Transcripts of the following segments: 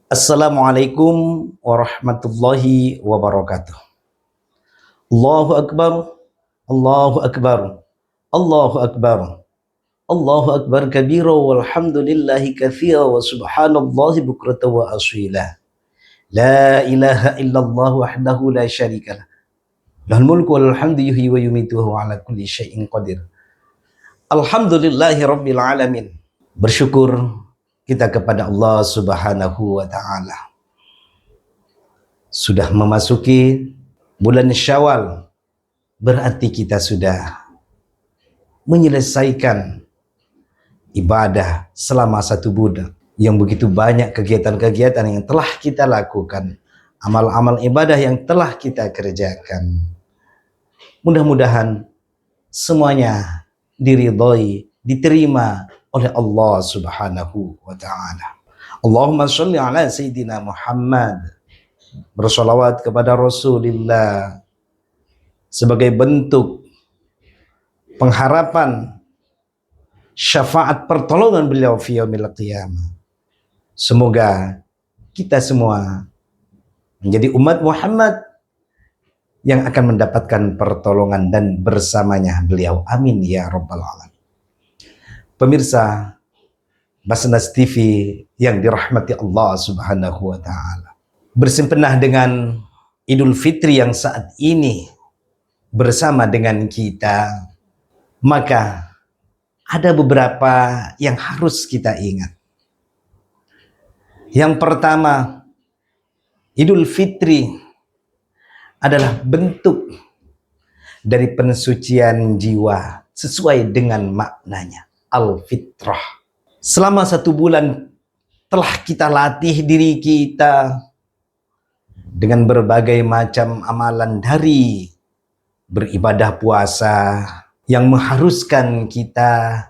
Assalamualaikum warahmatullahi wabarakatuh. Allahu Akbar, Allahu Akbar, Allahu Akbar, Allahu Akbar kabira walhamdulillahi katsira wa subhanallahi bukratan wa asila. La ilaha illallah wahdahu la syarikalah. Lahul mulku wal hamdu yuhyi wa yumitu wa ala kulli syai'in qadir. Alhamdulillahi rabbil alamin. Bersyukur kita kepada Allah Subhanahu wa taala. Sudah memasuki bulan Syawal, berarti kita sudah menyelesaikan ibadah selama 1 bulan. Yang begitu banyak kegiatan-kegiatan yang telah kita lakukan, amal-amal ibadah yang telah kita kerjakan. Mudah-mudahan semuanya diridhoi, diterima oleh Allah Subhanahu wa taala. Allahumma sholli ala Sayyidina Muhammad. Bersolawat kepada Rasulullah sebagai bentuk pengharapan syafaat pertolongan beliau fi yaumil qiyamah. Semoga kita semua menjadi umat Muhammad yang akan mendapatkan pertolongan dan bersamanya beliau. Amin ya rabbal alamin. Pemirsa Basnas TV yang dirahmati Allah Subhanahu wa taala. Bersimpenah dengan Idul Fitri yang saat ini bersama dengan kita, maka ada beberapa yang harus kita ingat. Yang pertama, Idul Fitri adalah bentuk dari pensucian jiwa sesuai dengan maknanya, al-fitrah. Selama 1 bulan telah kita latih diri kita dengan berbagai macam amalan, dari beribadah puasa yang mengharuskan kita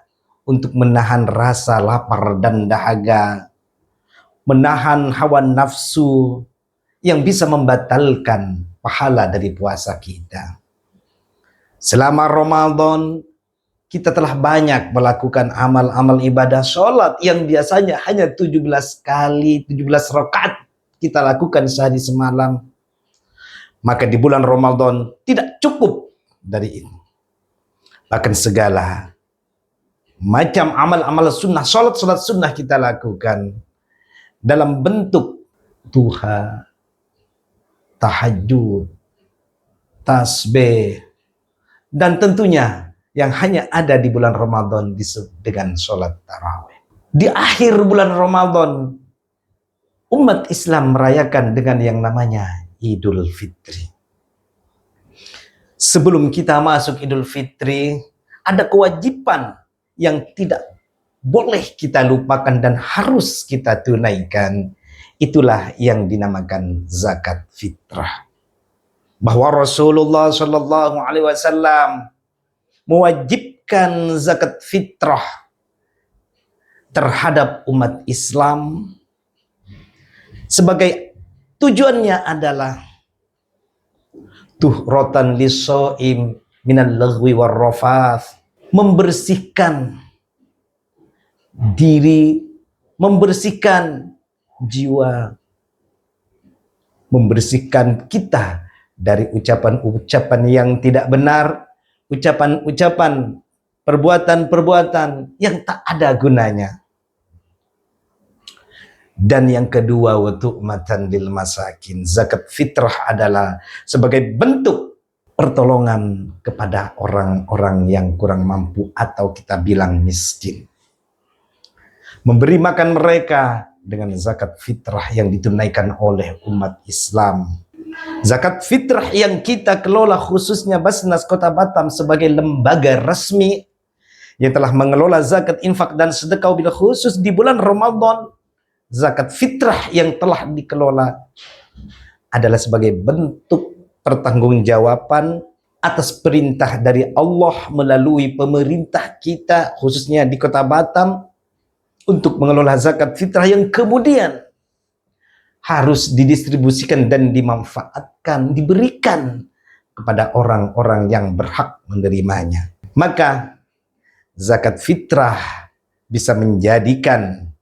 untuk menahan rasa lapar dan dahaga, menahan hawa nafsu yang bisa membatalkan pahala dari puasa kita. Selama Ramadan kita telah banyak melakukan amal-amal ibadah. Sholat yang biasanya hanya 17 kali, 17 rakaat kita lakukan sehari semalam, maka di bulan Ramadan tidak cukup dari itu. Bahkan segala macam amal-amal sunnah, sholat sunnah kita lakukan dalam bentuk duha, tahajud, tasbih, dan tentunya yang hanya ada di bulan Ramadan disebut dengan sholat tarawih. Di akhir bulan Ramadan, umat Islam merayakan dengan yang namanya Idul Fitri. Sebelum kita masuk Idul Fitri, ada kewajiban yang tidak boleh kita lupakan dan harus kita tunaikan. Itulah yang dinamakan zakat fitrah. Bahwa Rasulullah Shallallahu Alaihi Wasallam mewajibkan zakat fitrah terhadap umat Islam sebagai tujuannya adalah tuhratan lis-shaim minal laghwi war rafath, membersihkan diri, membersihkan jiwa, membersihkan kita dari ucapan-ucapan yang tidak benar, ucapan-ucapan, perbuatan-perbuatan yang tak ada gunanya. Dan yang kedua, wa tu'matan lil masakin. Zakat fitrah adalah sebagai bentuk pertolongan kepada orang-orang yang kurang mampu atau kita bilang miskin. Memberi makan mereka dengan zakat fitrah yang ditunaikan oleh umat Islam. Zakat fitrah yang kita kelola khususnya Basnas Kota Batam sebagai lembaga resmi yang telah mengelola zakat, infak, dan sedekah bila khusus di bulan Ramadan. Zakat fitrah yang telah dikelola adalah sebagai bentuk pertanggungjawaban atas perintah dari Allah melalui pemerintah kita khususnya di Kota Batam untuk mengelola zakat fitrah yang kemudian harus didistribusikan dan dimanfaatkan, diberikan kepada orang-orang yang berhak menerimanya. Maka zakat fitrah bisa menjadikan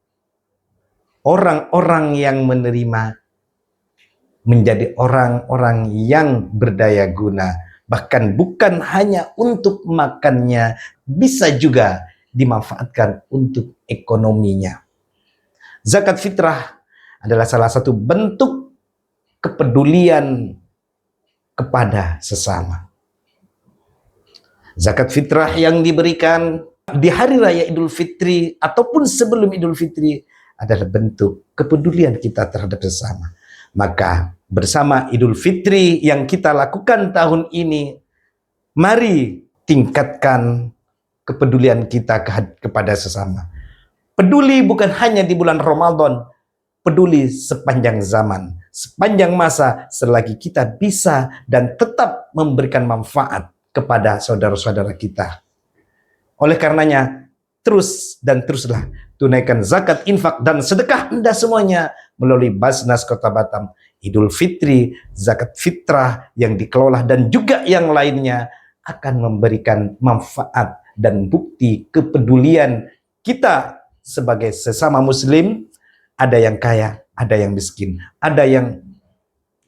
orang-orang yang menerima menjadi orang-orang yang berdaya guna. Bahkan bukan hanya untuk makannya, bisa juga dimanfaatkan untuk ekonominya. Zakat fitrah adalah salah satu bentuk kepedulian kepada sesama. Zakat fitrah yang diberikan di hari raya Idul Fitri ataupun sebelum Idul Fitri adalah bentuk kepedulian kita terhadap sesama. Maka bersama Idul Fitri yang kita lakukan tahun ini, mari tingkatkan kepedulian kita kepada sesama. Peduli bukan hanya di bulan Ramadan, peduli sepanjang zaman, sepanjang masa, selagi kita bisa dan tetap memberikan manfaat kepada saudara-saudara kita. Oleh karenanya, terus dan teruslah tunaikan zakat, infak, dan sedekah Anda semuanya melalui Basnas Kota Batam. Idul Fitri, zakat fitrah yang dikelola dan juga yang lainnya akan memberikan manfaat dan bukti kepedulian kita sebagai sesama muslim. Ada yang kaya, ada yang miskin, ada yang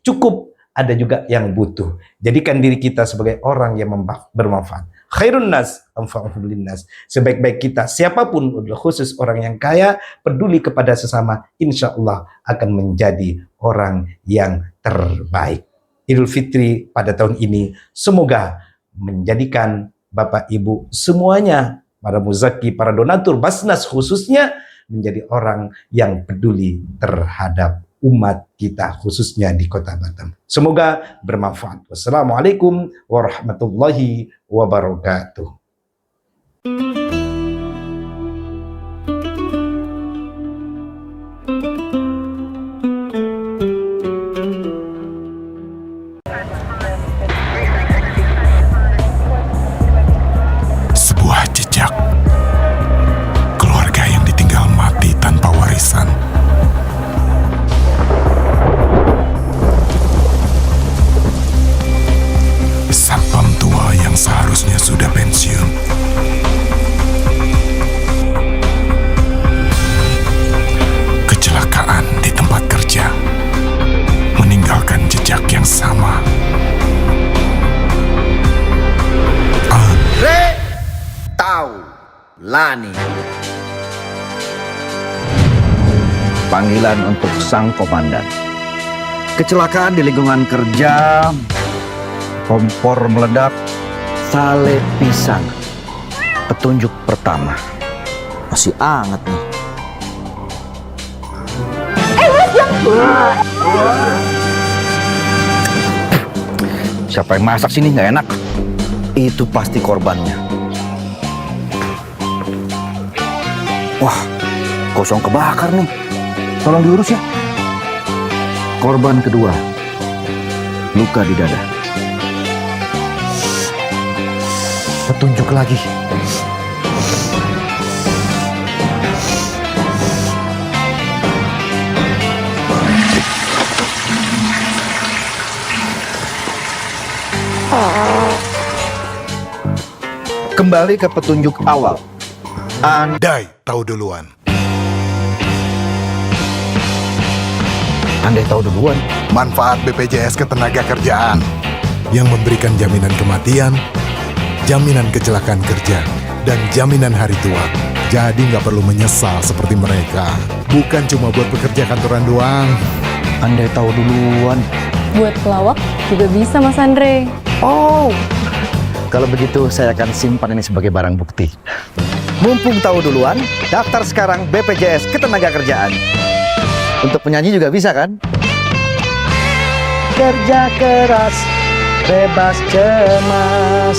cukup, ada juga yang butuh. Jadikan diri kita sebagai orang yang bermanfaat. Khairun nas anfa'uhum linnas. Sebaik-baik kita, siapapun, khusus orang yang kaya, peduli kepada sesama, insya Allah akan menjadi orang yang terbaik. Idul Fitri pada tahun ini semoga menjadikan Bapak Ibu semuanya, para muzaki, para donatur Basnas khususnya, menjadi orang yang peduli terhadap umat kita khususnya di Kota Batam. Semoga bermanfaat. Wassalamualaikum warahmatullahi wabarakatuh. Sebuah jejak keluarga yang ditinggal mati tanpa warisan. Satpam tua yang seharusnya sudah pensiun. Kecelakaan di tempat kerja, meninggalkan jejak yang sama. Lani. Panggilan untuk sang komandan. Kecelakaan di lingkungan kerja, kompor meledak, sale pisang. Petunjuk pertama. Masih anget nih. Siapa yang masak sini nggak enak? Itu pasti korbannya. Wah, kosong kebakar nih. Tolong diurus ya. Korban kedua, luka di dada. Petunjuk lagi. Kembali ke petunjuk awal. Andai tahu duluan. Andai tahu duluan. Manfaat BPJS Ketenagakerjaan yang memberikan jaminan kematian, jaminan kecelakaan kerja, dan jaminan hari tua. Jadi nggak perlu menyesal seperti mereka. Bukan cuma buat pekerja kantoran doang. Andai tahu duluan. Buat pelawak juga bisa, Mas Andre. Oh, kalau begitu saya akan simpan ini sebagai barang bukti. Mumpung tahu duluan, daftar sekarang BPJS Ketenagakerjaan. Untuk penyanyi juga bisa kan? Kerja keras, bebas cemas.